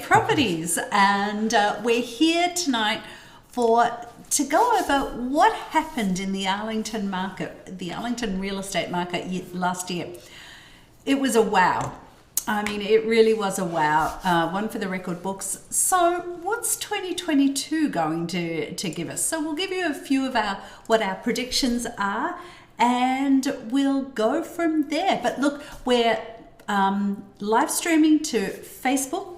Properties, and we're here tonight to go over what happened in the Arlington market, the Arlington real estate market last year. It was a wow. I mean, it really was a wow, one for the record books. So what's 2022 going to give us? So we'll give you a few of what our predictions are, and we'll go from there. But look, we're live streaming to Facebook,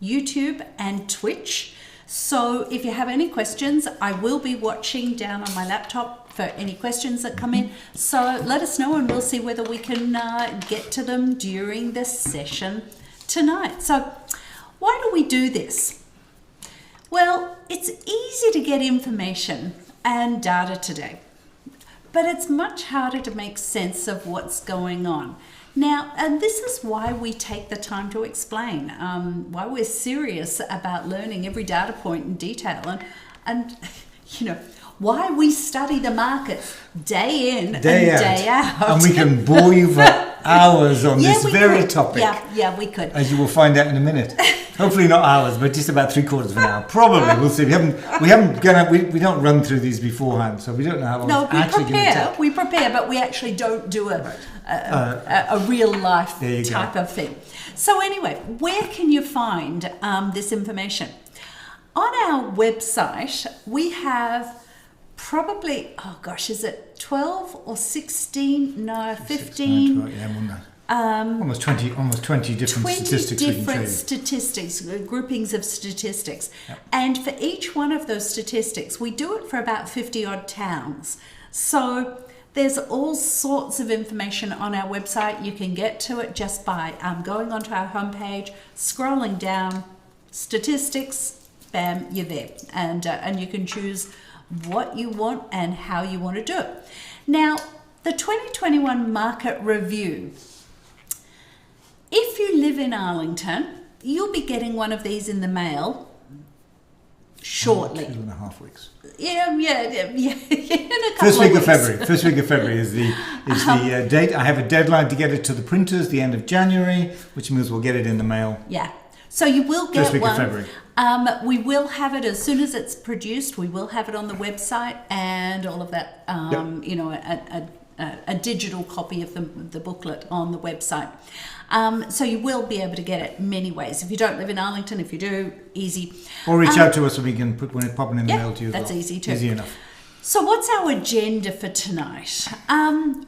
YouTube and Twitch. So if you have any questions, I will be watching down on my laptop for any questions that come in. So let us know and we'll see whether we can get to them during the session tonight. So why do we do this? Well, it's easy to get information and data today, but it's much harder to make sense of what's going on. Now, and this is why we take the time to explain, why we're serious about learning every data point in detail, and you know, why we study the markets day in and day out. And we can bore you for hours on this very topic. Yeah, we could. As you will find out in a minute. Hopefully not hours, but just about 3/4 of an hour. Probably, we'll see. We don't run through these beforehand, so we don't know how long it's actually going to take. We prepare, but we actually don't do a real life type of thing. So anyway, where can you find this information? On our website, we have probably, is it 12 or 16? No, 15. 12, yeah, more than that. Almost 20 different statistics. 20 different statistics, groupings of statistics. Yep. And for each one of those statistics, we do it for about 50 odd towns. So there's all sorts of information on our website. You can get to it just by going onto our homepage, scrolling down, statistics, bam, you're there. And you can choose what you want and how you want to do it. Now, the 2021 market review. If you live in Arlington, you'll be getting one of these in the mail shortly. 2.5 weeks. Yeah. In a couple First week of of February. First week of February is the date. I have a deadline to get it to the printers, the end of January, which means we'll get it in the mail. Yeah. So you will get First week one. of February. We will have it as soon as it's produced. We will have it on the website and all of that. Yep. You know, a digital copy of the booklet on the website. So you will be able to get it many ways. If you don't live in Arlington, if you do, easy. Or reach out to us so we can pop it in the mail to you. That's easy too. Easy enough. So what's our agenda for tonight?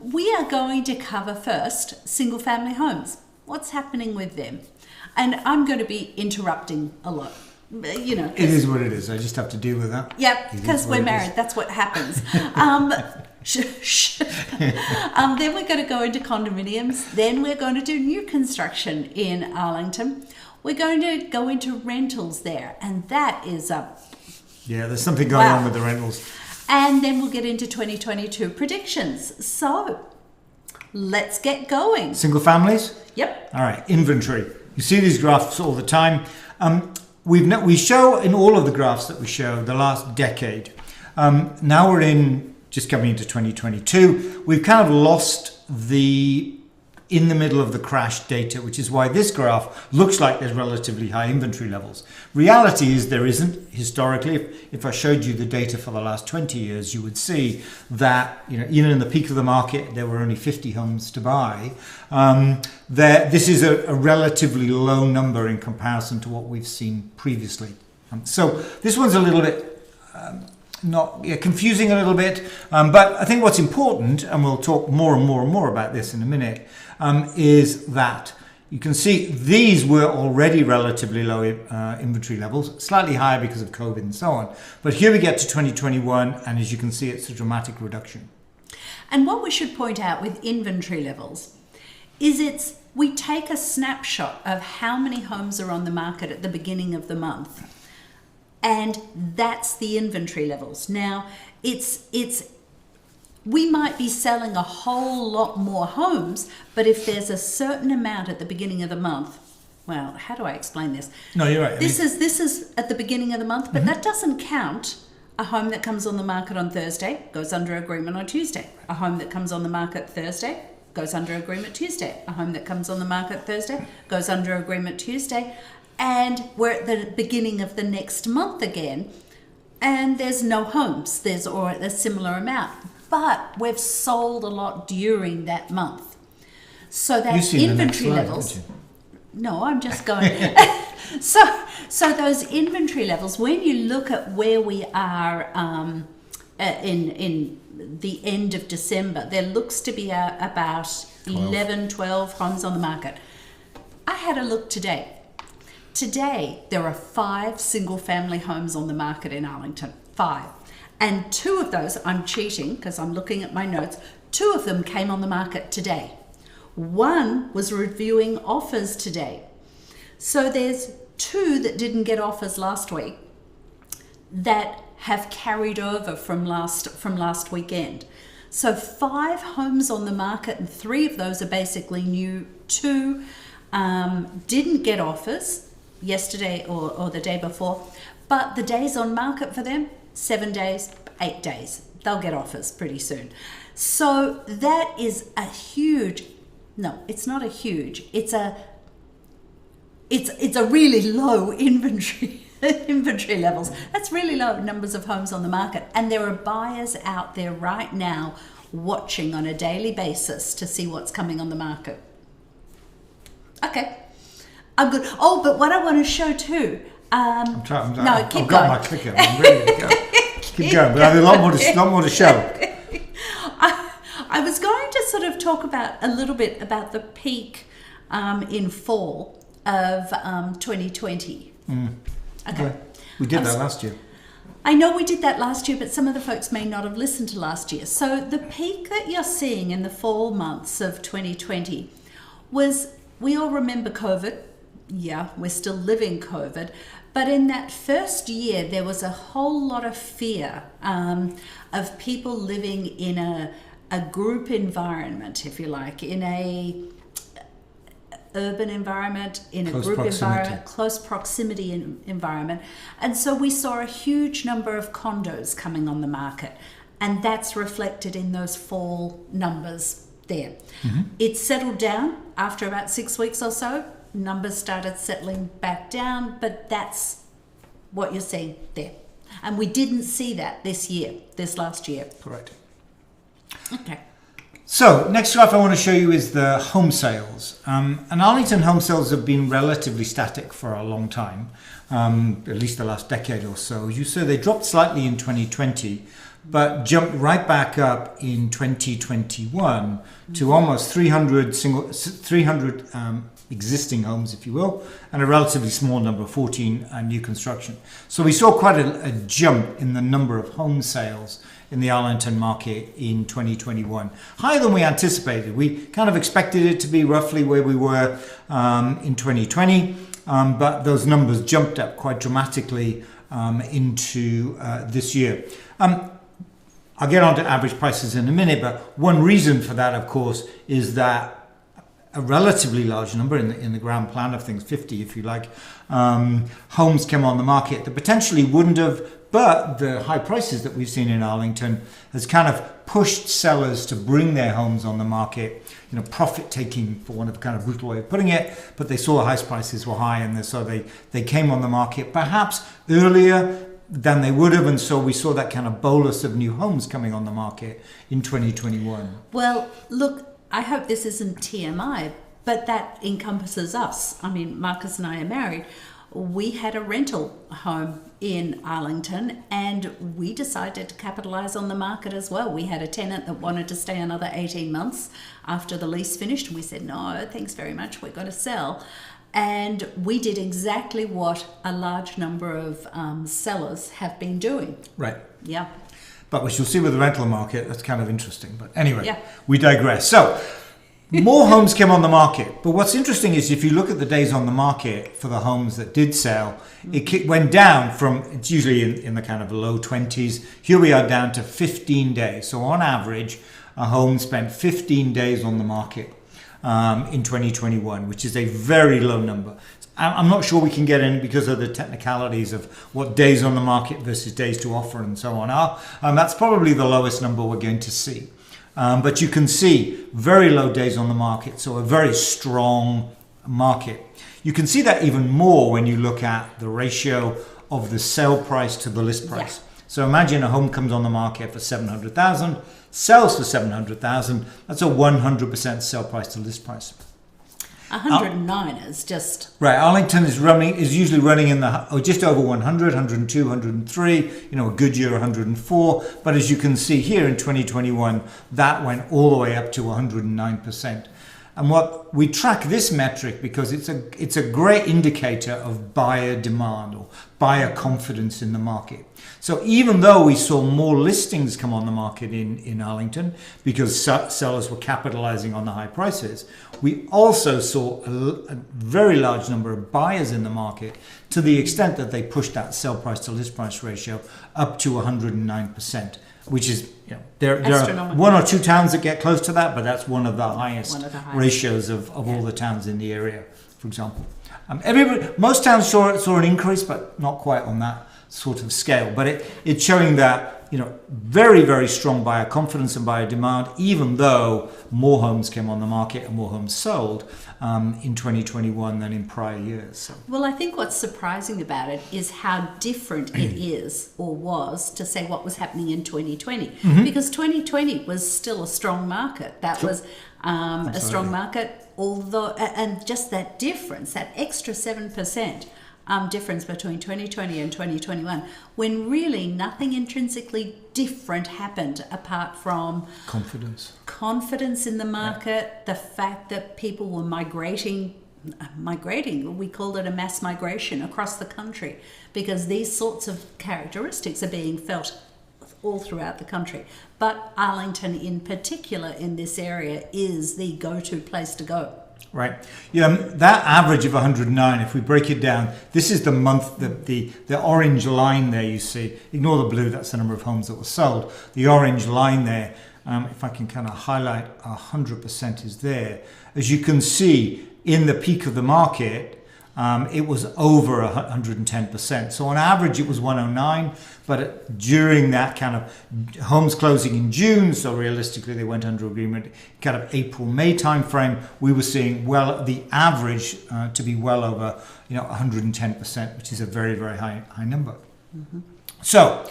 We are going to cover first single family homes. What's happening with them? And I'm going to be interrupting a lot. You know, it is what it is. I just have to deal with that. Yeah, because we're married. That's what happens. Then we're going to go into condominiums. Then we're going to do new construction in Arlington. We're going to go into rentals there, and that is there's something going on with the rentals. And then we'll get into 2022 predictions. So let's get going. Single families? Yep. All right, inventory. You see these graphs all the time. We show in all of the graphs that we show the last decade. Now we're just coming into 2022. We've kind of lost in the middle of the crash data, which is why this graph looks like there's relatively high inventory levels. Reality is there isn't. Historically, if I showed you the data for the last 20 years, you would see that even in the peak of the market, there were only 50 homes to buy. This is a relatively low number in comparison to what we've seen previously. So this one's a little bit confusing a little bit, but I think what's important, and we'll talk more and more about this in a minute, is that you can see these were already relatively low inventory levels, slightly higher because of COVID and so on. But here we get to 2021, and as you can see, it's a dramatic reduction. And what we should point out with inventory levels is we take a snapshot of how many homes are on the market at the beginning of the month. And that's the inventory levels. Now, we might be selling a whole lot more homes, but if there's a certain amount at the beginning of the month, well, how do I explain this? No, you're right. This is at the beginning of the month, but that doesn't count a home that comes on the market on Thursday, goes under agreement on Tuesday. A home that comes on the market Thursday, goes under agreement Tuesday. A home that comes on the market Thursday, goes under agreement Tuesday. And we're at the beginning of the next month again, and there's no homes. Or a similar amount. But we've sold a lot during that month. So that inventory levels. No, I'm just going. So those inventory levels, when you look at where we are in the end of December, there looks to be about 11, 12 homes on the market. I had a look today. Today, there are 5 single-family homes on the market in Arlington. 5. And 2 of those, I'm cheating because I'm looking at my notes, 2 of them came on the market today. 1 was reviewing offers today. So there's 2 that didn't get offers last week that have carried over from last weekend. So 5 homes on the market, and 3 of those are basically new. 2 didn't get offers yesterday or the day before, but the days on market for them, 7 days, 8 days. They'll get offers pretty soon. So that is a huge, no, it's not a huge, it's a really low inventory levels. That's really low numbers of homes on the market. And there are buyers out there right now watching on a daily basis to see what's coming on the market. Okay, I'm good. Oh, but what I want to show too. I've got going. my clicker. I'm ready to go. Keep going, but I have a lot more to show. I was going to sort of talk about a little bit about the peak in fall of 2020. Okay. We did that last year. I know we did that last year, but some of the folks may not have listened to last year. So the peak that you're seeing in the fall months of 2020 was, we all remember COVID. Yeah, we're still living COVID. But in that first year, there was a whole lot of fear of people living in a group environment, if you like, in a urban environment, in a group environment, close proximity environment. And so we saw a huge number of condos coming on the market. And that's reflected in those fall numbers there. Mm-hmm. It settled down after about 6 weeks or so. Numbers started settling back down, but that's what you're seeing there. And we didn't see that this last year. Correct. Okay. So, next graph I want to show you is the home sales. And Arlington home sales have been relatively static for a long time, at least the last decade or so. As you saw, they dropped slightly in 2020, but jumped right back up in 2021 to almost 300 existing homes, if you will, and a relatively small number, 14 new construction. So we saw quite a jump in the number of home sales in the Arlington market in 2021. Higher than we anticipated. We kind of expected it to be roughly where we were in 2020, but those numbers jumped up quite dramatically into this year. I'll get on to average prices in a minute, but one reason for that, of course, is that a relatively large number in the ground plan of things, 50 if you like, homes came on the market that potentially wouldn't have, but the high prices that we've seen in Arlington has kind of pushed sellers to bring their homes on the market, profit taking for one of a kind of brutal way of putting it, but they saw the house prices were high and so they came on the market perhaps earlier than they would have, and so we saw that kind of bolus of new homes coming on the market in 2021. Well, look, I hope this isn't TMI, but that encompasses us. I mean, Marcus and I are married. We had a rental home in Arlington and we decided to capitalize on the market as well. We had a tenant that wanted to stay another 18 months after the lease finished. And we said, no, thanks very much. We're going to sell. And we did exactly what a large number of sellers have been doing. Right. Yeah. But we shall see with the rental market, that's kind of interesting. But anyway, We digress. So, more homes came on the market. But what's interesting is if you look at the days on the market for the homes that did sell, it went down from, it's usually in the kind of low 20s. Here we are down to 15 days. So on average, a home spent 15 days on the market in 2021, which is a very low number. I'm not sure we can get in because of the technicalities of what days on the market versus days to offer and so on are. That's probably the lowest number we're going to see. But you can see very low days on the market, so a very strong market. You can see that even more when you look at the ratio of the sale price to the list price. Yeah. So imagine a home comes on the market for 700,000, sells for 700,000. That's a 100% sale price to list price. 109 is just right. Arlington is usually running in the just over 100, 102, 103. A good year 104. But as you can see here in 2021, that went all the way up to 109%. And what we track this metric because it's a great indicator of buyer demand or buyer confidence in the market. So even though we saw more listings come on the market in Arlington because sellers were capitalizing on the high prices, we also saw a very large number of buyers in the market to the extent that they pushed that sell price to list price ratio up to 109%. Which is, there are one or two towns that get close to that, but that's one of the highest ratios of all the towns in the area, for example. Most towns saw an increase, but not quite on that sort of scale. But it's showing that, very, very strong buyer confidence and buyer demand, even though more homes came on the market and more homes sold in 2021 than in prior years. So. Well, I think what's surprising about it is how different it is or was to say what was happening in 2020. Mm-hmm. Because 2020 was still a strong market. That was a strong market, although, and just that difference, that extra 7%. Difference between 2020 and 2021 when really nothing intrinsically different happened apart from confidence in the market, the fact that people were migrating, we called it a mass migration across the country because these sorts of characteristics are being felt all throughout the country. But Arlington in particular in this area is the go-to place to go. Right. That average of 109, if we break it down, this is the month, the orange line there you see. Ignore the blue, that's the number of homes that were sold. The orange line there, if I can kind of highlight 100% is there. As you can see, in the peak of the market, it was over 110%. So on average, it was 109. But during that kind of homes closing in June, so realistically they went under agreement, kind of April-May timeframe, we were seeing the average to be well over 110%, which is a very, very high number. Mm-hmm. So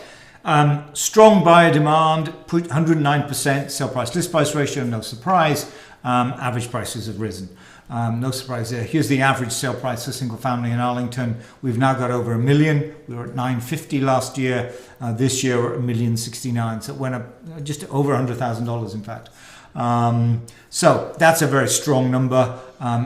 strong buyer demand, put 109% sell price list price ratio, no surprise. Average prices have risen. No surprise there. Here's the average sale price for single family in Arlington. We've now got over $1 million. We were at $950 last year. This year we're at $1,069,000. So it went up just over $100,000 in fact. So that's a very strong number.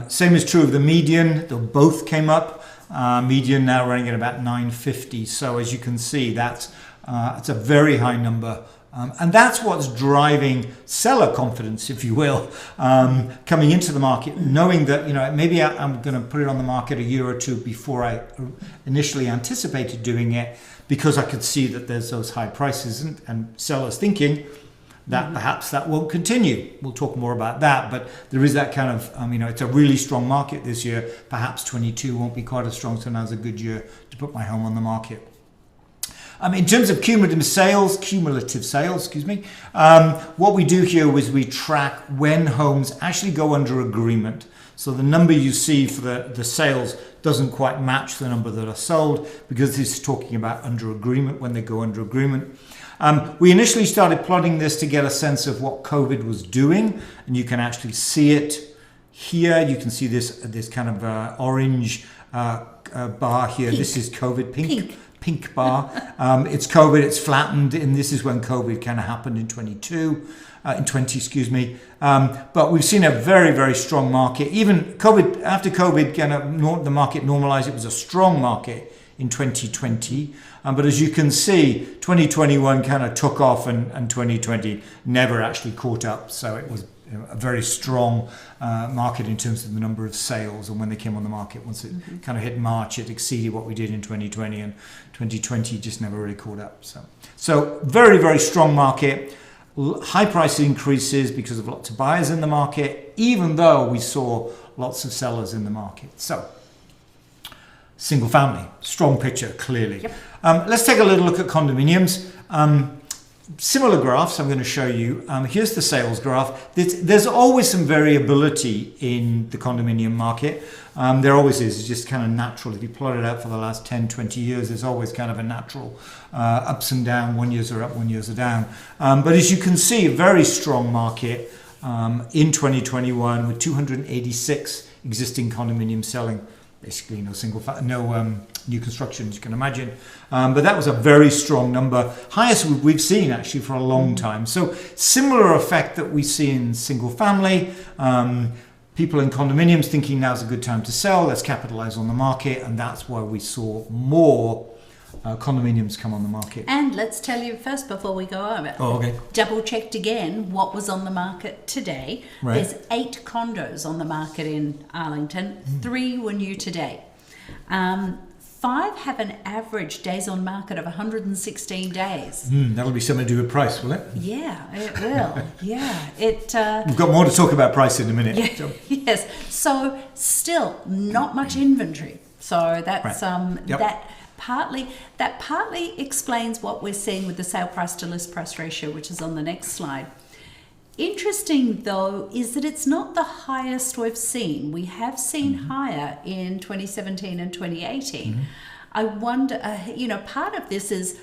Same is true of the median. They both came up. Median now running at about $950. So as you can see, it's a very high number. And that's what's driving seller confidence, if you will, coming into the market, knowing that, maybe I'm going to put it on the market a year or two before I initially anticipated doing it because I could see that there's those high prices and sellers thinking that perhaps that won't continue. We'll talk more about that, but there is that kind of, it's a really strong market this year. Perhaps 22 won't be quite as strong, so now's a good year to put my home on the market. In terms of cumulative sales, what we do here is we track when homes actually go under agreement. So the number you see for the sales doesn't quite match the number that are sold because this is talking about under agreement, when they go under agreement. We initially started plotting this to get a sense of what COVID was doing, and you can actually see it here. You can see this kind of orange bar here. Pink. This is COVID, pink bar. It's COVID, it's flattened, and this is when COVID kind of happened in 20, but we've seen a very, very strong market. Even after COVID kind of the market normalized, it was a strong market in 2020. But as you can see, 2021 kind of took off and 2020 never actually caught up. So it was a very strong market in terms of the number of sales, and when they came on the market, once it kind of hit March, it exceeded what we did in 2020, and 2020 just never really caught up. So very, very strong market, high price increases because of lots of buyers in the market, even though we saw lots of sellers in the market. So single family, strong picture, clearly. Yep. Let's take a little look at condominiums. similar graphs I'm going to show you. Here's the sales graph. There's always some variability in the condominium market. There always is. It's just kind of natural. If you plot it out for the last 10, 20 years, there's always kind of a natural ups and down. 1 years are up, 1 years are down. But as you can see, a very strong market in 2021 with 286 existing condominiums selling. Basically no new construction, as you can imagine. But that was a very strong number. Highest we've seen actually for a long time. So similar effect that we see in single family. People in condominiums thinking now's a good time to sell. Let's capitalize on the market. And that's why we saw more condominiums come on the market. And let's tell you first before we go over. Oh, okay. Double checked again what was on the market today. Right. There's 8 condos on the market in Arlington. 3 were new today. 5 have an average days on market of 116 days. That'll be something to do with price, will it? Yeah, it will. Yeah, it. We've got more to talk about price in a minute. Yeah, So. Yes. So still not much inventory. So that's Right. Yep. that partly explains what we're seeing with the sale price to list price ratio, which is on the next slide. Interesting though is that it's not the highest we've seen. We have seen higher in 2017 and 2018. I wonder, part of this is,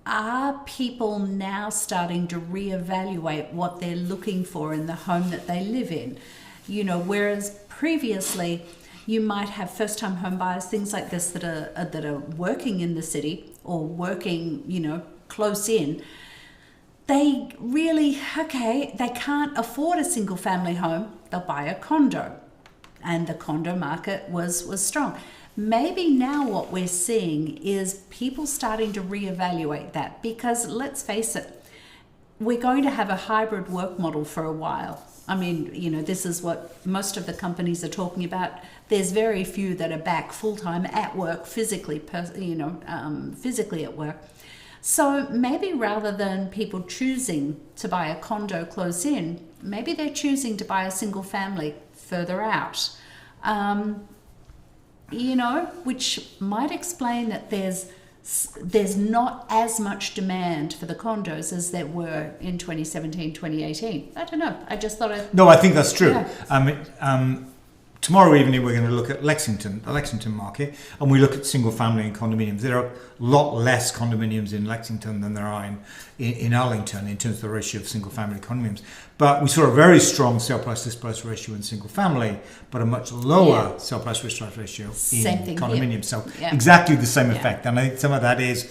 are people now starting to reevaluate what they're looking for in the home that they live in? Whereas previously you might have first-time home buyers, things like this that are working in the city or working, close in. They really, they can't afford a single family home, they'll buy a condo. And the condo market was strong. Maybe now what we're seeing is people starting to reevaluate that, because let's face it, we're going to have a hybrid work model for a while. I mean, this is what most of the companies are talking about. There's very few that are back full-time at work, physically at work. So maybe rather than people choosing to buy a condo close in, maybe they're choosing to buy a single family further out, which might explain that there's not as much demand for the condos as there were in 2017, 2018. I don't know. I just thought No, I think that's true. Yeah. Tomorrow evening we're going to look at the Lexington market, and we look at single family and condominiums. There are a lot less condominiums in Lexington than there are in Arlington in terms of the ratio of single family condominiums. But we saw a very strong sale price list price ratio in single family, but a much lower sale price list price ratio in condominiums. So exactly the same effect. And I think some of that is,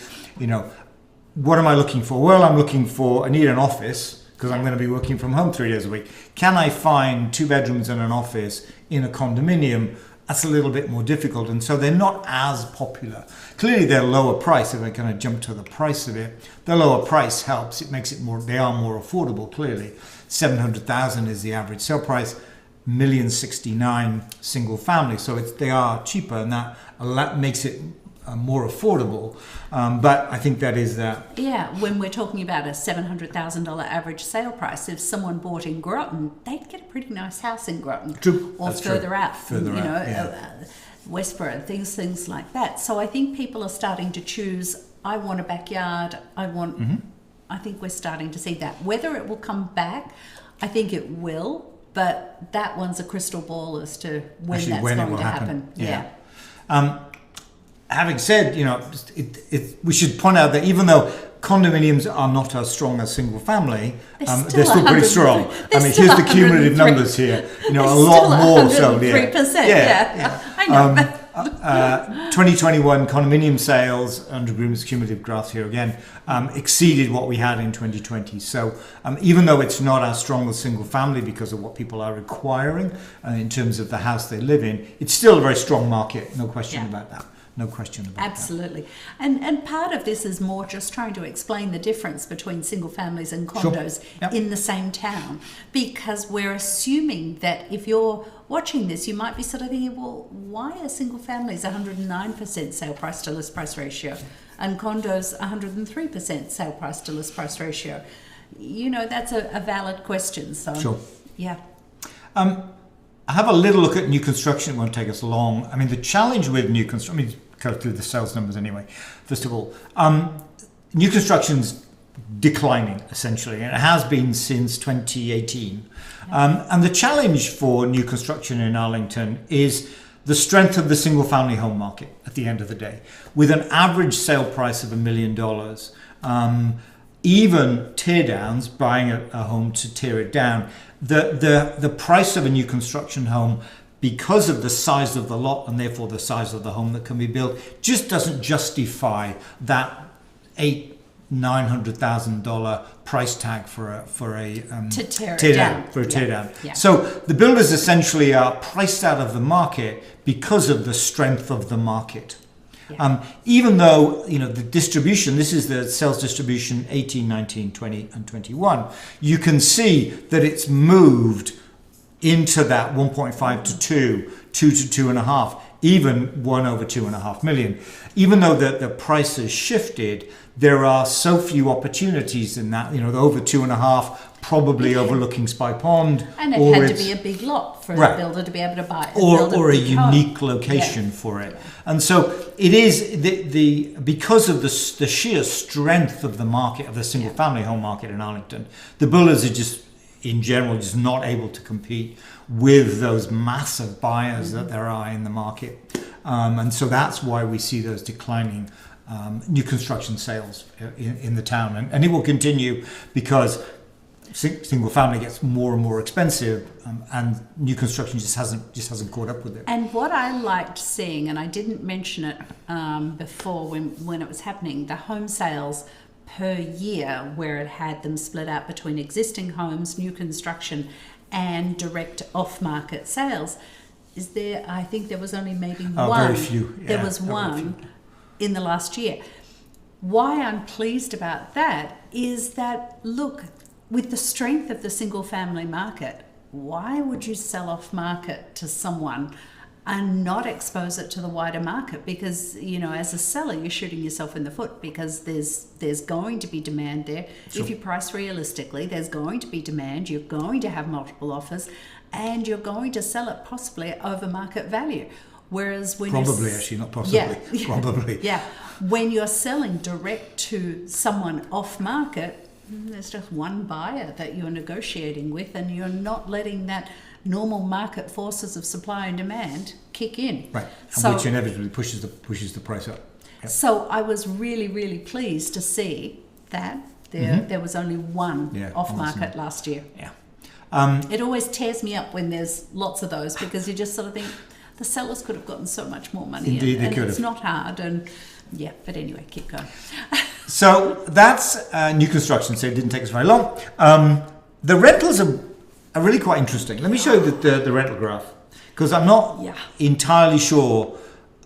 what am I looking for? Well, I need an office, because I'm going to be working from home 3 days a week. Can I find 2 bedrooms and an office in a condominium? That's a little bit more difficult, and so they're not as popular. Clearly they're lower price. If I kind of jump to the price of it, the lower price helps. It makes it they are more affordable, clearly. 700,000 is the average sale price, 1,069,000 single family. So they are cheaper, and that makes it more affordable, but I think that is that. Yeah, when we're talking about a $700,000 average sale price, if someone bought in Groton, they'd get a pretty nice house in Groton. True. Or that's further true. out, further out, Westboro, things like that. So I think people are starting to choose. I want a backyard. I think we're starting to see that. Whether it will come back, I think it will, but that one's a crystal ball as to when that's going to happen. Yeah. Having said, we should point out that even though condominiums are not as strong as single family, they're still pretty strong. Here's the cumulative numbers here. A lot more so. 103%. Yeah. I know. 2021 condominium sales under agreements, cumulative graph here again, exceeded what we had in 2020. So even though it's not as strong as single family because of what people are requiring in terms of the house they live in, it's still a very strong market. No question about that. No question about Absolutely. that. And part of this is more just trying to explain the difference between single families and condos in the same town, because we're assuming that if you're watching this, you might be sort of thinking, well, why are single families 109% sale price to list price ratio and condos 103% sale price to list price ratio? That's a valid question. So, yeah. Have a little look at new construction. It won't take us long. The challenge with new construction, go through the sales numbers anyway. First of all, new construction's declining, essentially, and it has been since 2018. And the challenge for new construction in Arlington is the strength of the single-family home market at the end of the day. With an average sale price of $1 million, even tear-downs, buying a home to tear it down, the price of a new construction home, because of the size of the lot and therefore the size of the home that can be built, just doesn't justify that $900,000 price tag for a tear down. Yeah. So the builders essentially are priced out of the market because of the strength of the market. Yeah. Even though, the distribution, this is the sales distribution 18, 19, 20 and 21, you can see that it's moved into that 1.5 to 2 to 2.5, even 1 over 2.5 million. Even though the price has shifted, there are so few opportunities in that, over 2.5, probably overlooking Spy Pond. And it had to be a big lot for a builder to be able to buy it. Or a unique location for it. And so it is because of the sheer strength of the market, of the single family home market in Arlington, the builders are just, in general, just not able to compete with those massive buyers that there are in the market. And so that's why we see those declining new construction sales in the town. And it will continue because single family gets more and more expensive, and new construction just hasn't caught up with it. And what I liked seeing, and I didn't mention it before when it was happening, the home sales per year, where it had them split out between existing homes, new construction, and direct off-market sales, I think there was only maybe one. Very few. Yeah, there was one in the last year. Why I'm pleased about that is that, look, with the strength of the single family market, why would you sell off market to someone and not expose it to the wider market? Because, as a seller, you're shooting yourself in the foot, because there's going to be demand there. Sure. If you price realistically, there's going to be demand. You're going to have multiple offers, and you're going to sell it possibly over market value. Whereas when probably, actually, not possibly. Yeah, probably. Yeah. When you're selling direct to someone off market, there's just one buyer that you're negotiating with, and you're not letting that normal market forces of supply and demand kick in. Right. And which inevitably pushes the price up. Yep. So I was really, really pleased to see that there was only one off market last year. Yeah. It always tears me up when there's lots of those, because you just sort of think the sellers could have gotten so much more money. Indeed, they could have. It's not hard. And but anyway, keep going. So that's new construction, so it didn't take us very long. The rentals are really quite interesting. Let me show you the rental graph, because I'm not entirely sure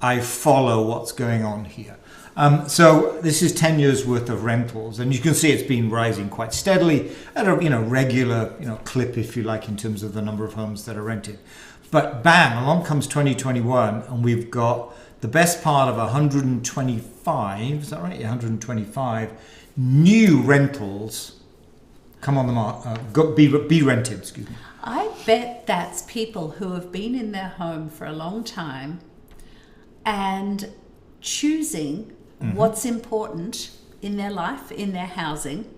I follow what's going on here. So this is 10 years worth of rentals, and you can see it's been rising quite steadily at a regular clip, if you like, in terms of the number of homes that are rented. But bang, along comes 2021, and we've got the best part of 125, is that right? 125 new rentals come on the market, be rented, excuse me. I bet that's people who have been in their home for a long time and choosing what's important in their life, in their housing,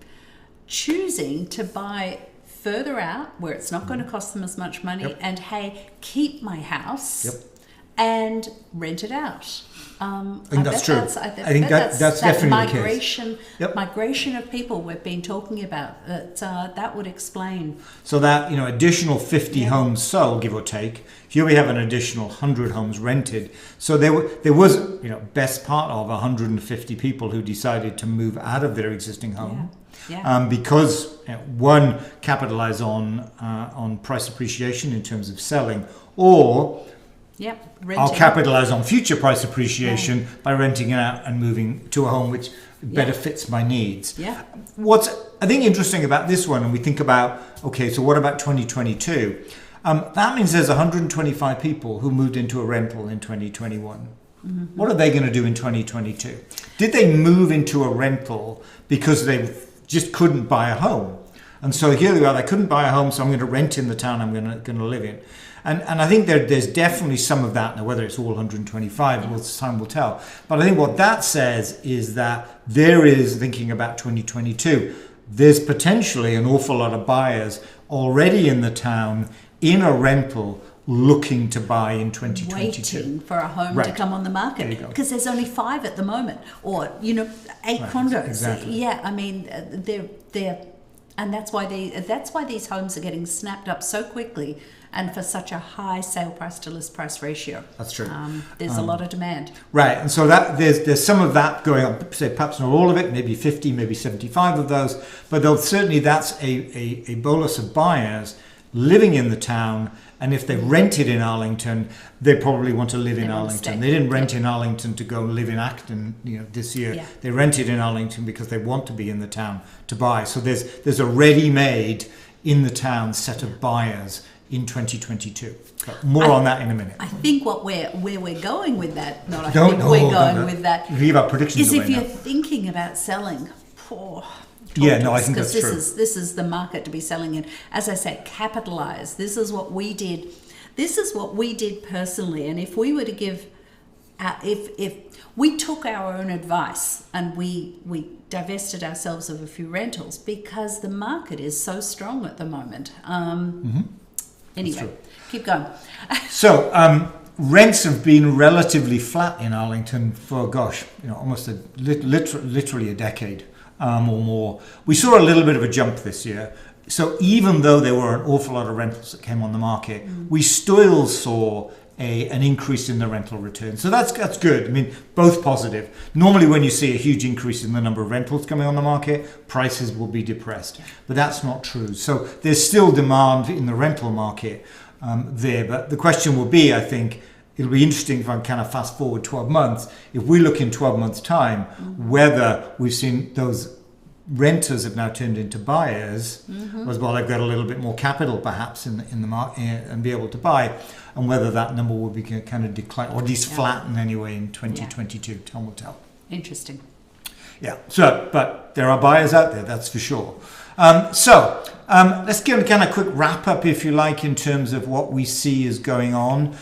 choosing to buy further out where it's not going to cost them as much money, and hey, keep my house and rent it out. I think that's true. I think that's definitely migration, the case. Migration of people we've been talking about. That would explain. So that additional 50 homes sold, give or take. Here we have an additional 100 homes rented. So there was best part of 150 people who decided to move out of their existing home. Because one, capitalize on price appreciation in terms of selling, or I'll capitalize on future price appreciation by renting it out and moving to a home which better fits my needs. What's I think interesting about this one, and we think about, okay, so what about 2022? That means there's 125 people who moved into a rental in 2021. What are they going to do in 2022? Did they move into a rental because they just couldn't buy a home? And so here they are, they couldn't buy a home, so I'm going to rent in the town I'm going to live in. And I think there's definitely some of that. Now, whether it's all 125, well, time will tell. But I think what that says is that there is, thinking about 2022, there's potentially an awful lot of buyers already in the town in a rental looking to buy in 2022. Waiting for a home to come on the market, because there's only 5 at the moment, or 8 condos. Exactly. Yeah, I mean they're and that's why these homes are getting snapped up so quickly, and for such a high sale price to list price ratio. That's true. There's a lot of demand. Right, and so that there's some of that going on. Say perhaps not all of it, maybe 50, maybe 75 of those, but certainly that's a bolus of buyers living in the town. And if they rented in Arlington, they probably want to live in Arlington. They didn't rent in Arlington to go and live in Acton, this year. Yeah. They rented in Arlington because they want to be in the town to buy. So there's a ready-made in the town set of buyers in 2022. But more on that in a minute. I think where we're going with that, with that, leave our predictions is away if you're now. thinking about selling. I think that's true. This is the market to be selling in. As I say, capitalize. This is what we did. This is what we did personally. And if we were to give, if we took our own advice and we divested ourselves of a few rentals because the market is so strong at the moment. Anyway, keep going. So rents have been relatively flat in Arlington for almost literally a decade. Or more. We saw a little bit of a jump this year. So even though there were an awful lot of rentals that came on the market, we still saw an increase in the rental return. So that's good. I mean, both positive. Normally when you see a huge increase in the number of rentals coming on the market, prices will be depressed. But that's not true. So there's still demand in the rental market there. But the question will be, I think, it'll be interesting if I kind of fast forward 12 months. If we look in 12 months' time, whether we've seen those renters have now turned into buyers, as well, they've got a little bit more capital perhaps in the market and be able to buy, and whether that number will be kind of decline or at least flatten anyway in 2022. Time will tell. Interesting. Yeah. So, but there are buyers out there, that's for sure. Let's give a kind of quick wrap up, if you like, in terms of what we see is going on.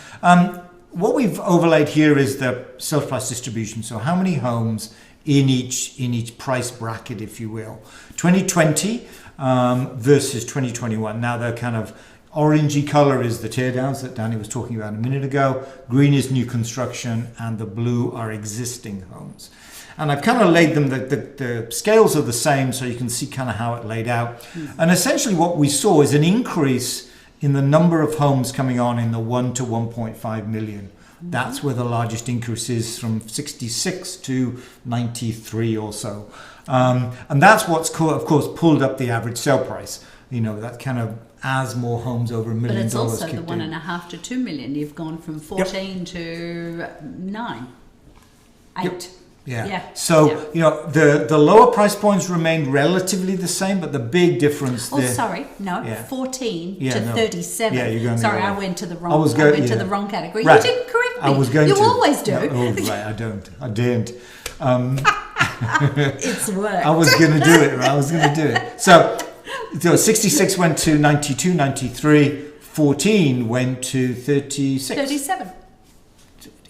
What we've overlaid here is the sales price distribution. So how many homes in each price bracket, if you will. 2020 versus 2021. Now the kind of orangey color is the teardowns that Danny was talking about a minute ago. Green is new construction, and the blue are existing homes. And I've kind of laid them, the scales are the same, so you can see kind of how it laid out. And essentially what we saw is an increase in the number of homes coming on in the 1 to 1.5 million. That's where the largest increase is, from 66 to 93 or so. And that's what's, of course, pulled up the average sale price. That kind of, as more homes over $1 million. But it's also the 1.5 to 2 million. You've gone from 14 to 9, 8. Yep. Yeah. So, the lower price points remained relatively the same, but the big difference there... 14 to 37. Yeah, you're going Sorry, the I went to the wrong to the wrong category. Right. You didn't correct me. I was going you to. Always do. No, right, I don't. I didn't. It's work. I was going to do it, right? I was going to do it. So 66 went to 92, 93. 14 went to 36. 37.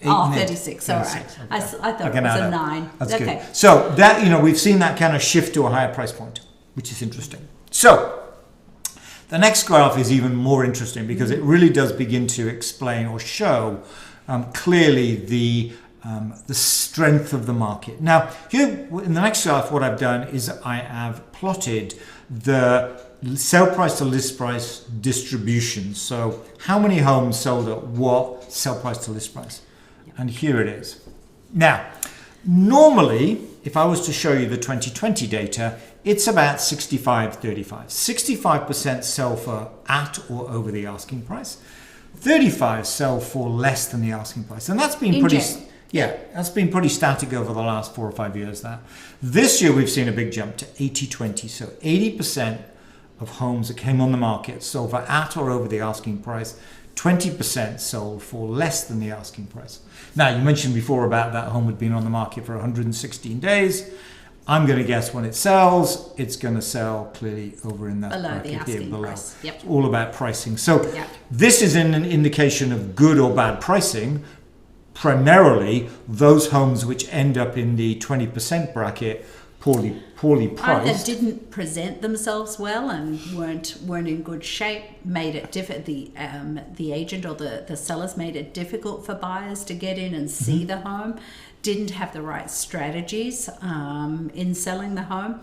36, all right. Okay. I thought it was a 9. That's okay. Good. So that, we've seen that kind of shift to a higher price point, which is interesting. So the next graph is even more interesting because it really does begin to explain or show clearly the strength of the market. Now, here in the next graph, what I've done is I have plotted the sale price to list price distribution. So how many homes sold at what sale price to list price? And here it is. Now, normally, if I was to show you the 2020 data, it's about 65-35. 65% sell for at or over the asking price. 35 sell for less than the asking price. And that's been that's been pretty static over the last 4 or 5 years now. This year, we've seen a big jump to 80-20. So 80% of homes that came on the market sold for at or over the asking price. 20% sold for less than the asking price. Now, you mentioned before about that home had been on the market for 116 days. I'm going to guess when it sells, it's going to sell clearly over in that below the bracket here asking below. price. Yep. It's all about pricing. So Yep. this is an indication of good or bad pricing. Primarily, those homes which end up in the 20% bracket, poorly Either priced. didn't present themselves well and weren't in good shape, made it the agent or the sellers made it difficult for buyers to get in and see the home, didn't have the right strategies in selling the home,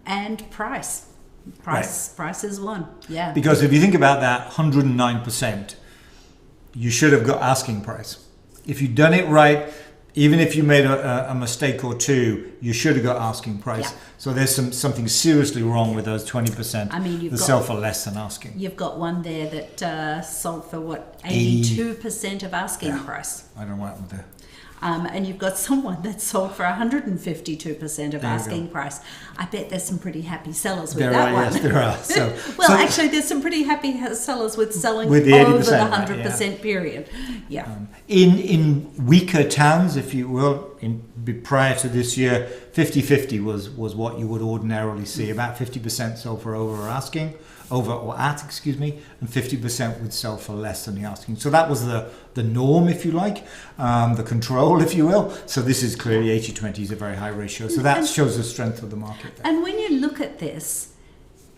and price is one. Yeah. Because if you think about that 109%, you should have got asking price. If you'd done it right, even if you made a mistake or two, you should have got asking price. Yeah. So there's something seriously wrong with those 20% I mean, that sell for less than asking. You've got one there that sold for what, 82% of asking price. I don't know what happened there. And you've got someone that sold for 152% of There you asking go. price. I bet there's some pretty happy sellers with There that are, one. yes, there are. So, Well, so- actually, there's some pretty happy sellers with selling With the over 80%, the right, 100% period. Yeah. in weaker towns, if you will, prior to this year, 50-50 was what you would ordinarily see. About 50% sold for over or at, and 50% would sell for less than the asking. So that was the norm, if you like, the control, if you will. So this is clearly 80-20 is a very high ratio. So that shows the strength of the market there. And when you look at this,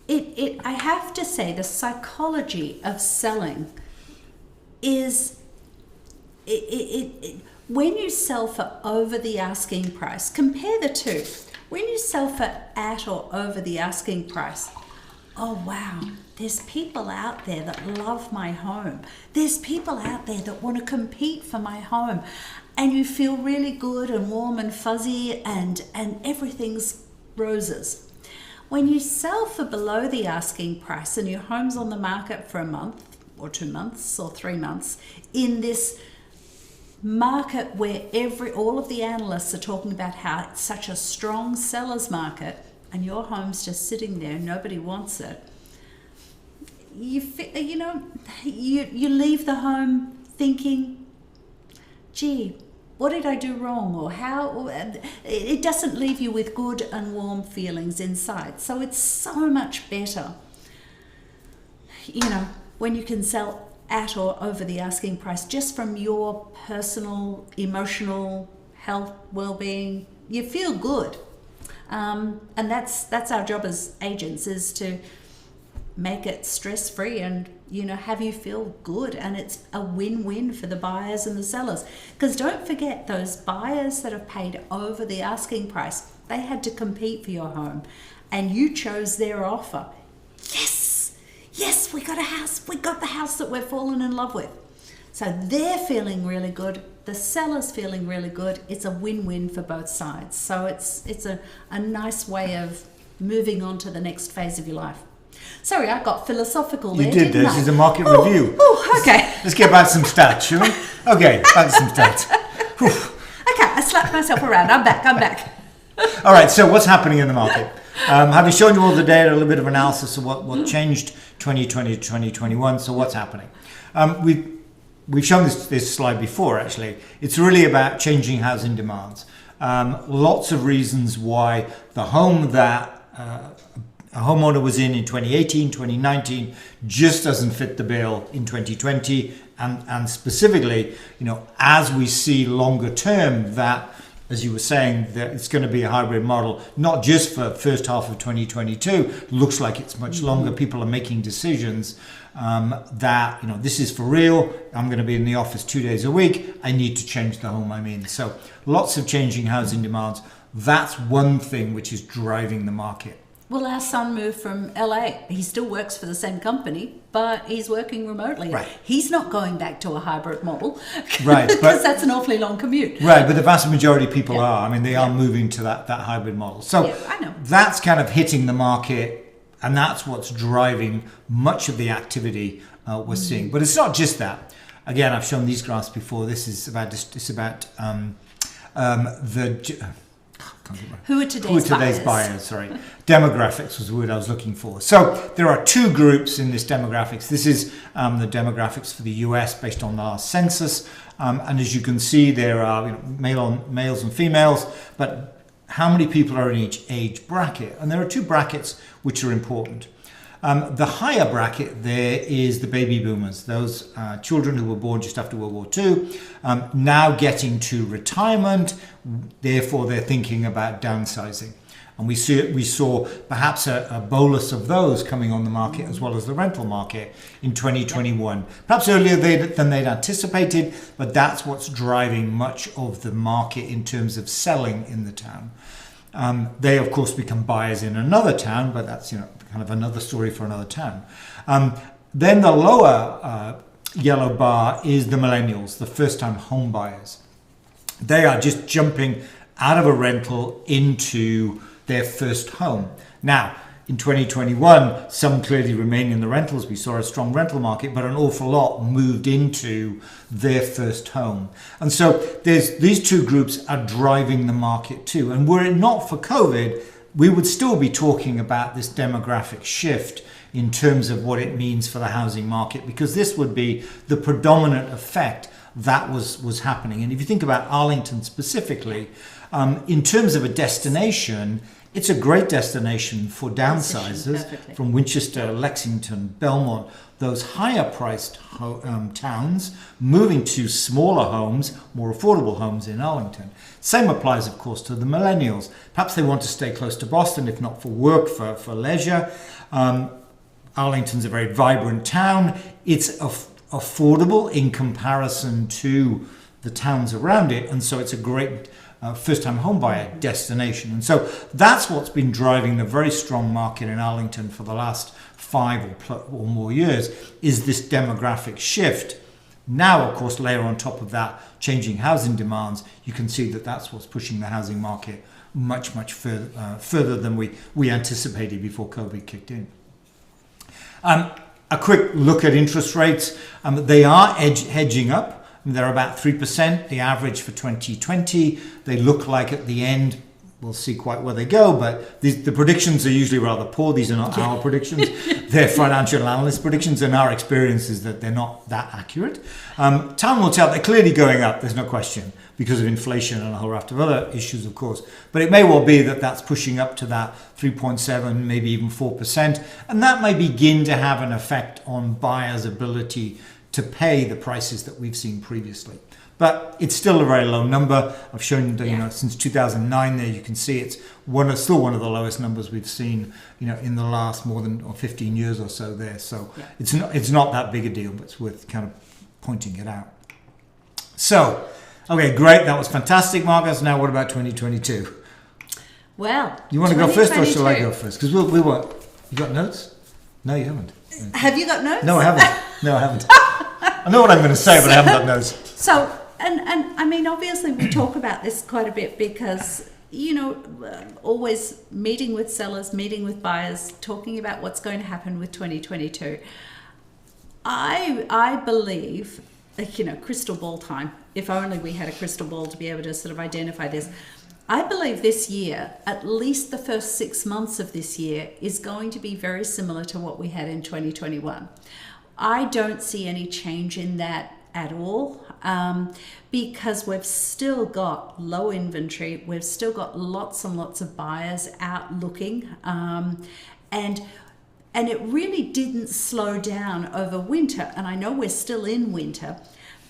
I have to say the psychology of selling is when you sell for over the asking price, compare the two. When you sell for at or over the asking price, oh wow, there's people out there that love my home. There's people out there that want to compete for my home. And you feel really good and warm and fuzzy and everything's roses. When you sell for below the asking price and your home's on the market for a month or 2 months or 3 months in this market where all of the analysts are talking about how it's such a strong seller's market and your home's just sitting there, nobody wants it, you leave the home thinking, gee, what did I do wrong, or how? It doesn't leave you with good and warm feelings inside. So it's so much better, when you can sell at or over the asking price, just from your personal, emotional health, well-being. You feel good, and that's our job as agents, is to make it stress-free and have you feel good, and it's a win-win for the buyers and the sellers. Because don't forget, those buyers that have paid over the asking price, they had to compete for your home, and you chose their offer. Yes, we got a house. We got the house that we're fallen in love with. So they're feeling really good. The seller's feeling really good. It's a win-win for both sides. So it's a nice way of moving on to the next phase of your life. Sorry, I got philosophical there. You did. This is a market review. Oh, okay. Let's get back to some stats, shall we? Okay, back to some stats. Okay, I slapped myself around. I'm back. All right, so what's happening in the market? Having shown you all the data, a little bit of analysis of what changed 2020 to 2021, so what's happening? We've shown this slide before, actually. It's really about changing housing demands. Lots of reasons why the home that a homeowner was in 2018, 2019 just doesn't fit the bill in 2020, and specifically, as we see longer term that, as you were saying, that it's going to be a hybrid model, not just for first half of 2022. Looks like it's much longer. People are making decisions that, this is for real. I'm going to be in the office 2 days a week. I need to change the home I'm in. So lots of changing housing demands. That's one thing which is driving the market. Well, our son moved from LA. He still works for the same company, but he's working remotely. Right. He's not going back to a hybrid model, right? Because that's an awfully long commute. Right, but the vast majority of people are. I mean, they are moving to that hybrid model. So I know. That's kind of hitting the market, and that's what's driving much of the activity we're seeing. But it's not just that. Again, I've shown these graphs before. This is about Who are today's buyers? Sorry, demographics was the word I was looking for. So there are two groups in this demographics. This is the demographics for the US based on our census, and as you can see, there are males and females, but how many people are in each age bracket. And there are two brackets which are important. The higher bracket there is the baby boomers, those children who were born just after World War II, now getting to retirement, therefore they're thinking about downsizing. And we saw perhaps a bolus of those coming on the market as well as the rental market in 2021. Perhaps earlier than they'd anticipated, but that's what's driving much of the market in terms of selling in the town. They, of course, become buyers in another town, but that's kind of another story for another town. Then the lower yellow bar is the millennials, the first-time home buyers. They are just jumping out of a rental into their first home. Now, in 2021, some clearly remain in the rentals. We saw a strong rental market, but an awful lot moved into their first home. And so these two groups are driving the market too. And were it not for COVID, we would still be talking about this demographic shift in terms of what it means for the housing market, because this would be the predominant effect that was happening. And if you think about Arlington specifically, in terms of a destination, it's a great destination for downsizers from Winchester, Lexington, Belmont, those higher priced towns moving to smaller homes, more affordable homes in Arlington. Same applies, of course, to the millennials. Perhaps they want to stay close to Boston, if not for work, for leisure. Arlington's a very vibrant town. It's affordable in comparison to the towns around it, and so it's a great first-time homebuyer destination. And so that's what's been driving the very strong market in Arlington for the last 5 or more years, is this demographic shift. Now, of course, layer on top of that changing housing demands, you can see that that's what's pushing the housing market much further than we anticipated before COVID kicked in. A quick look at interest rates. They are hedging up. They're about 3%, the average for 2020. They look like at the end, we'll see quite where they go, but the predictions are usually rather poor. These are not our predictions. They're financial analyst predictions, and our experience is that they're not that accurate. Time will tell. They're clearly going up, there's no question, because of inflation and a whole raft of other issues, of course. But it may well be that that's pushing up to that 3.7, maybe even 4%, and that may begin to have an effect on buyers' ability to pay the prices that we've seen previously. But it's still a very low number. I've shown that, since 2009 there, you can see it's still one of the lowest numbers we've seen, in the last more than 15 years or so there. So it's not that big a deal, but it's worth kind of pointing it out. So, okay, great. That was fantastic, Marcus. Now what about 2022? Well, you want to go first or shall I go first? Because we were. You got notes? No, you haven't. Have you got notes? No, I haven't. I know what I'm going to say, but I haven't got notes. So, and I mean, obviously we talk about this quite a bit because, always meeting with sellers, meeting with buyers, talking about what's going to happen with 2022. I believe, crystal ball time, if only we had a crystal ball to be able to sort of identify this. I believe this year, at least the first 6 months of this year, is going to be very similar to what we had in 2021. I don't see any change in that at all, because we've still got low inventory, we've still got lots and lots of buyers out looking, and it really didn't slow down over winter. And I know we're still in winter,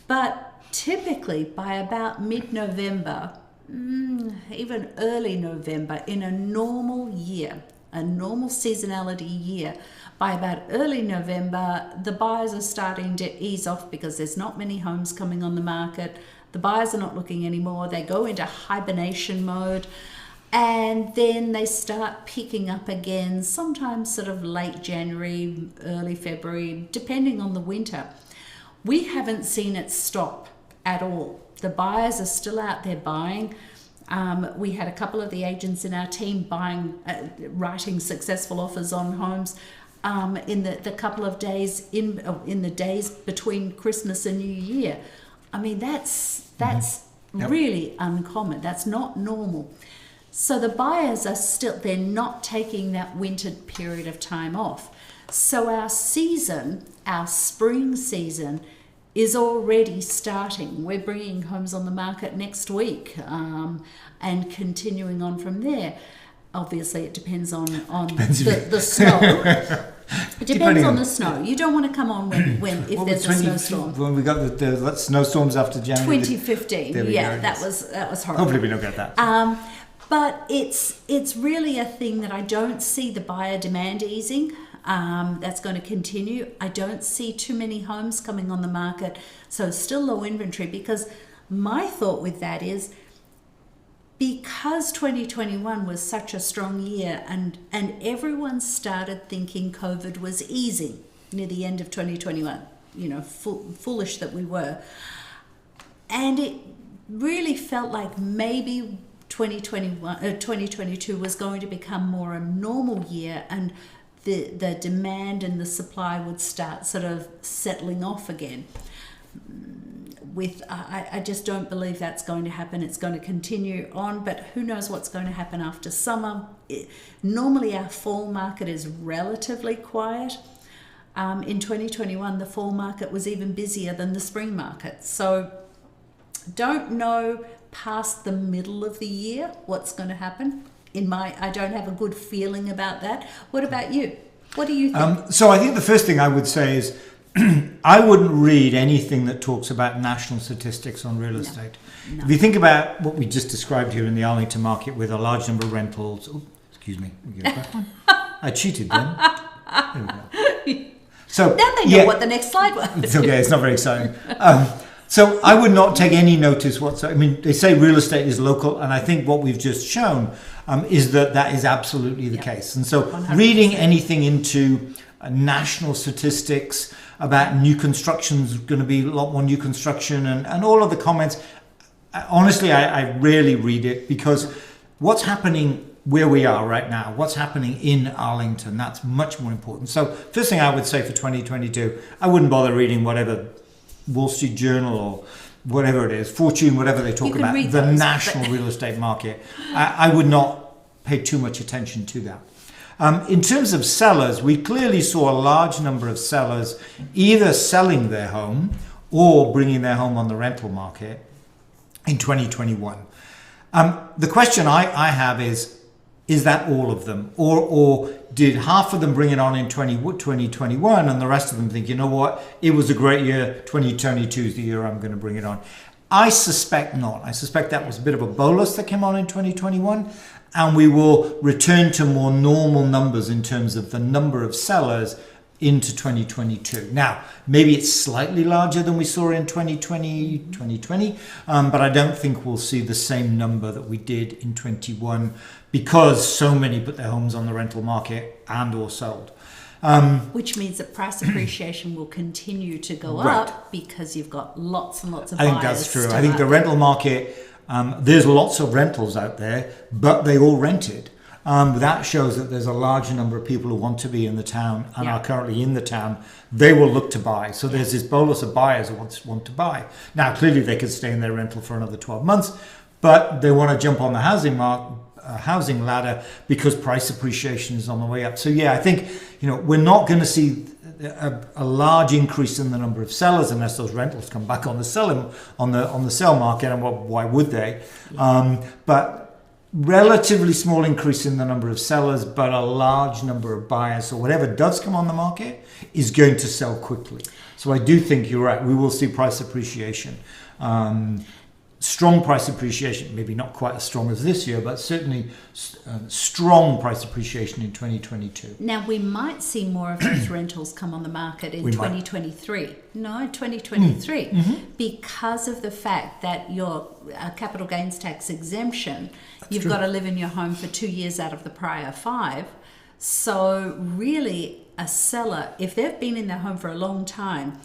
but typically by about mid-November, even early November, in a normal year, a normal seasonality year, by about early November, the buyers are starting to ease off because there's not many homes coming on the market. The buyers are not looking anymore. They go into hibernation mode, and then they start picking up again, sometimes sort of late January, early February, depending on the winter. We haven't seen it stop at all. The buyers are still out there buying. We had a couple of the agents in our team writing successful offers on homes in the couple of days in the days between Christmas and New Year. I mean, that's really uncommon. That's not normal. So the buyers are they're not taking that winter period of time off. So our spring season is already starting. We're bringing homes on the market next week, and continuing on from there. Obviously, it depends on the snow. It depends on the snow. You don't want to come on when if there's a snowstorm. When we got the snowstorms after January 2015, yeah, that was horrible. Hopefully, we don't get that. But it's really a thing that I don't see the buyer demand easing. That's going to continue. I don't see too many homes coming on the market, so still low inventory, because my thought with that is, because 2021 was such a strong year, and everyone started thinking COVID was easing near the end of 2021, foolish that we were, and it really felt like maybe 2022 was going to become more a normal year, and the demand and the supply would start sort of settling off again. I just don't believe that's going to happen. It's going to continue on, but who knows what's going to happen after summer. Normally our fall market is relatively quiet. In 2021, the fall market was even busier than the spring market. So don't know past the middle of the year what's going to happen. I don't have a good feeling about that. What about you? What do you think? So I think the first thing I would say is I wouldn't read anything that talks about national statistics on real estate. No. If you think about what we just described here in the Arlington market with a large number of rentals. Oh, excuse me. We get back one. I cheated then. There we go. So now they know what the next slide was. It's okay. It's not very exciting. So I would not take any notice whatsoever. I mean, they say real estate is local, and I think what we've just shown is that is absolutely the case. And so 100%. Reading anything into national statistics about new construction's going to be a lot more new construction and all of the comments, honestly, I rarely read it, because what's happening where we are right now, what's happening in Arlington, that's much more important. So first thing I would say for 2022, I wouldn't bother reading whatever Wall Street Journal or whatever it is, Fortune, whatever they talk about, the national real estate market. I would not pay too much attention to that. In terms of sellers, we clearly saw a large number of sellers either selling their home or bringing their home on the rental market in 2021. The question I have is that all of them? Or did half of them bring it on in 2021 and the rest of them think, you know what, it was a great year, 2022 is the year I'm going to bring it on? I suspect not. I suspect that was a bit of a bolus that came on in 2021, and we will return to more normal numbers in terms of the number of sellers into 2022. Now, maybe it's slightly larger than we saw in 2020, but I don't think we'll see the same number that we did in 21, because so many put their homes on the rental market and or sold. Which means that price appreciation will continue to go up, because you've got lots and lots of buyers. I think that's true. I think the rental market, there's lots of rentals out there, but they all rented. That shows that there's a large number of people who want to be in the town and are currently in the town. They will look to buy. So there's this bolus of buyers who want to buy. Now, clearly they could stay in their rental for another 12 months, but they want to jump on the housing ladder because price appreciation is on the way up. So I think we're not going to see a large increase in the number of sellers unless those rentals come back on the sell market, and why would they? But relatively small increase in the number of sellers, but a large number of buyers. So whatever does come on the market is going to sell quickly. So I do think you're right. We will see price appreciation. Strong price appreciation, maybe not quite as strong as this year, but certainly strong price appreciation in 2022. Now, we might see more of those rentals come on the market in 2023. No, 2023, because of the fact that your capital gains tax exemption, you've got to live in your home for 2 years out of the prior 5. So really, a seller, if they've been in their home for a long time,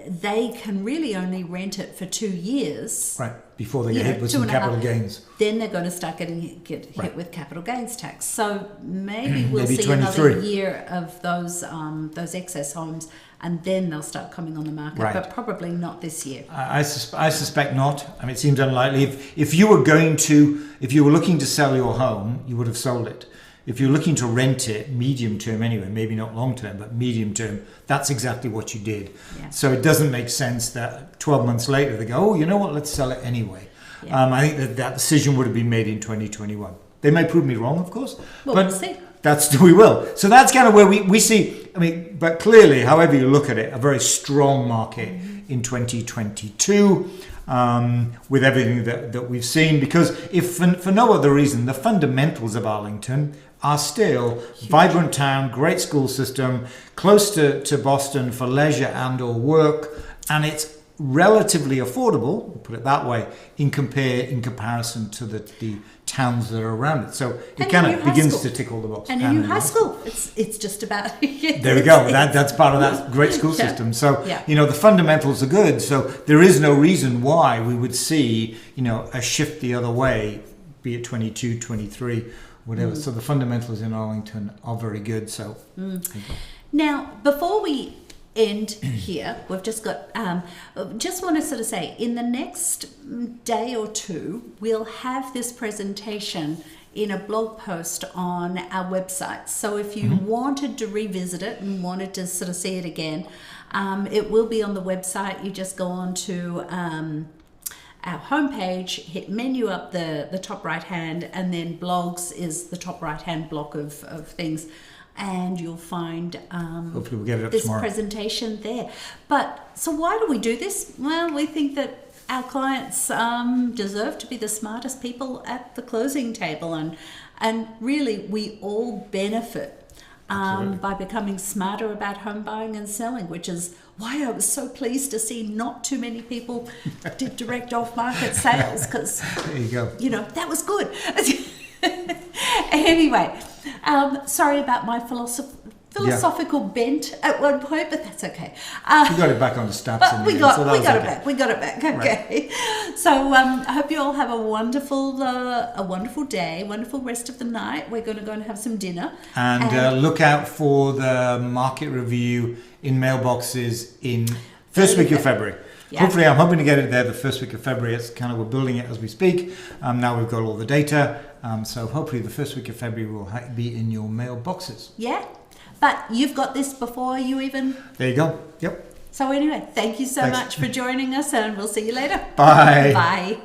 they can really only rent it for 2 years. Right, before they get hit with some capital gains. Then they're going to start getting hit with capital gains tax. So maybe we'll see 23. another year of those excess homes, and then they'll start coming on the market, but probably not this year. I suspect not. I mean, it seems unlikely. If you were looking to sell your home, you would have sold it. if you're looking to rent it medium term anyway, maybe not long term, but medium term, that's exactly what you did. Yeah. So it doesn't make sense that 12 months later they go, oh, you know what, let's sell it anyway. Yeah. I think that decision would have been made in 2021. They may prove me wrong, of course. Well, but we'll see. We will. So that's kind of where we see, I mean, but clearly, however you look at it, a very strong market in 2022 with everything that we've seen. Because if for no other reason, the fundamentals of Arlington are still vibrant town, great school system, close to Boston for leisure and or work, and it's relatively affordable, we'll put it that way, in comparison to the towns that are around it. So it kind of begins to tick all the boxes. And a new high school. It's just about... There we go. That's part of that great school system. So, the fundamentals are good. So there is no reason why we would see, a shift the other way, be it 22, 23, whatever. So the fundamentals in Arlington are very good. So Now, before we end here, we've just got just want to sort of say, in the next day or two we'll have this presentation in a blog post on our website. So if you wanted to revisit it and wanted to sort of see it again, it will be on the website. You just go on to our homepage, hit menu up the top right hand, and then blogs is the top right hand block of things. And you'll find hopefully we'll get it up this tomorrow. Presentation there. But so why do we do this? Well, we think that our clients deserve to be the smartest people at the closing table, and really we all benefit by becoming smarter about home buying and selling, which is why I was so pleased to see not too many people did direct off-market sales, because there you go. That was good. Anyway, sorry about my philosophical bent at one point, but that's okay. We got it back on the stats. But we got it back. We got it back. Okay. Right. So I hope you all have a wonderful day, wonderful rest of the night. We're going to go and have some dinner. And look out for the market review in mailboxes in first week of February. Yeah. Hopefully, I'm hoping to get it there the first week of February. It's kind of, we're building it as we speak. Now we've got all the data. So hopefully the first week of February will be in your mailboxes. Yeah. But you've got this before you even... There you go. Yep. So anyway, thank you so much for joining us, and we'll see you later. Bye. Bye.